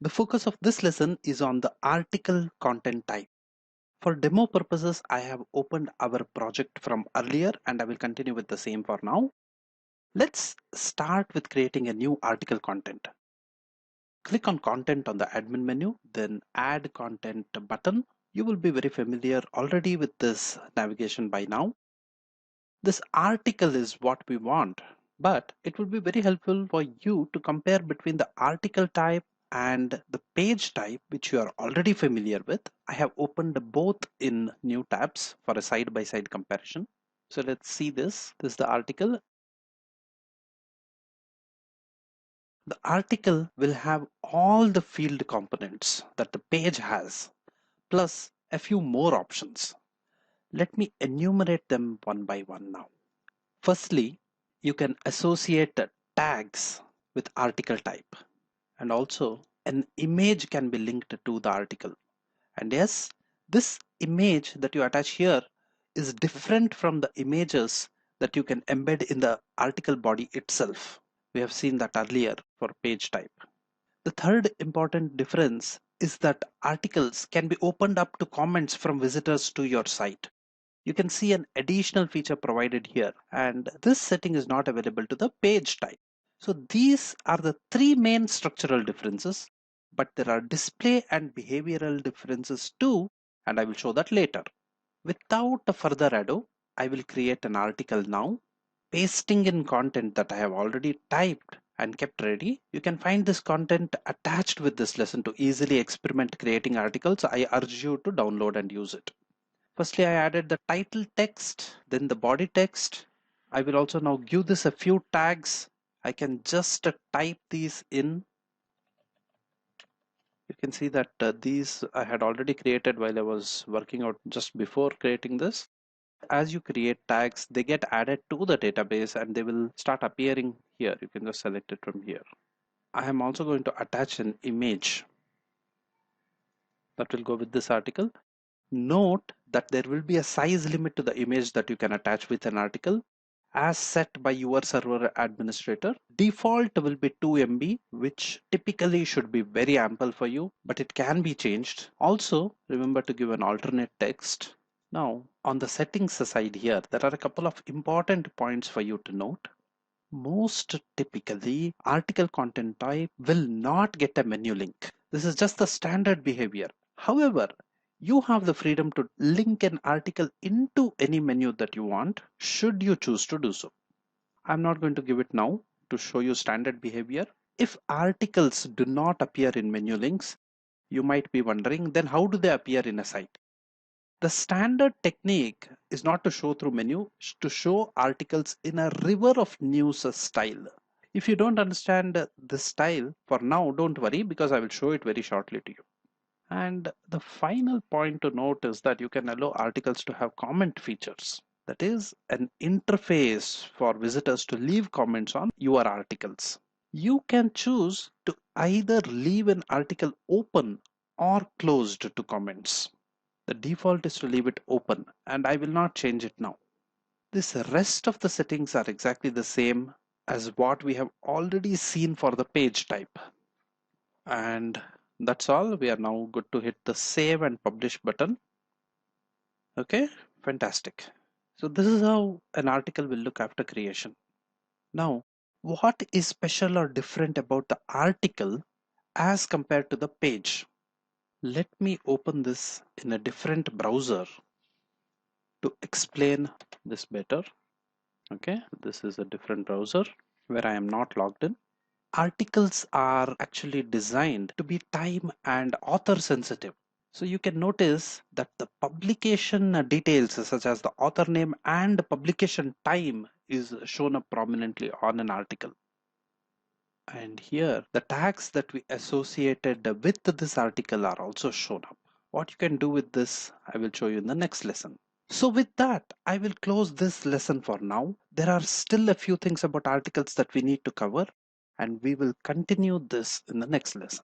The focus of this lesson is on the article content type. For demo purposes, I have opened our project from earlier and I will continue with the same for now. Let's start with creating a new article content. Click on content on the admin menu, then add content button. You will be very familiar already with this navigation by now. This article is what we want, but it will be very helpful for you to compare between the article type and the page type, which you are already familiar with. I have opened both in new tabs for a side-by-side comparison. So let's see this. This is the article. The article will have all the field components that the page has, plus a few more options. Let me enumerate them one by one now. Firstly, you can associate tags with article type, and also an image can be linked to the article. And yes, this image that you attach here is different from the images that you can embed in the article body itself. We have seen that earlier for page type. The third important difference is that articles can be opened up to comments from visitors to your site. You can see an additional feature provided here, and this setting is not available to the page type. So these are the three main structural differences, but there are display and behavioral differences too, and I will show that later. Without a further ado, I will create an article now, pasting in content that I have already typed and kept ready. You can find this content attached with this lesson to easily experiment creating articles. I urge you to download and use it. Firstly, I added the title text, then the body text. I will also now give this a few tags. I can just type these in. You can see that these I had already created while I was working out just before creating this. As you create tags, they get added to the database and they will start appearing here. You can just select it from here. I am also going to attach an image that will go with this article. Note that there will be a size limit to the image that you can attach with an article as set by your server administrator. Default will be 2 MB, which typically should be very ample for you, but it can be changed. Also, remember to give an alternate text. Now, on the settings side here, there are a couple of important points for you to note. Most typically, article content type will not get a menu link. This is just the standard behavior. However, you have the freedom to link an article into any menu that you want, should you choose to do so. I'm not going to give it now to show you standard behavior. If articles do not appear in menu links, you might be wondering, then how do they appear in a site? The standard technique is not to show through menu, to show articles in a river of news style. If you don't understand this style for now, don't worry, because I will show it very shortly to you. And the final point to note is that you can allow articles to have comment features. That is an interface for visitors to leave comments on your articles. You can choose to either leave an article open or closed to comments. The default is to leave it open, and I will not change it now. This rest of the settings are exactly the same as what we have already seen for the page type. And that's all. We are now good to hit the save and publish button. Okay, fantastic. So this is how an article will look after creation. Now, what is special or different about the article as compared to the page? Let me open this in a different browser to explain this better. Okay, this is a different browser where I am not logged in. Articles are actually designed to be time and author sensitive. So you can notice that the publication details such as the author name and publication time is shown up prominently on an article. And here the tags that we associated with this article are also shown up. What you can do with this, I will show you in the next lesson. So with that, I will close this lesson for now. There are still a few things about articles that we need to cover, and we will continue this in the next lesson.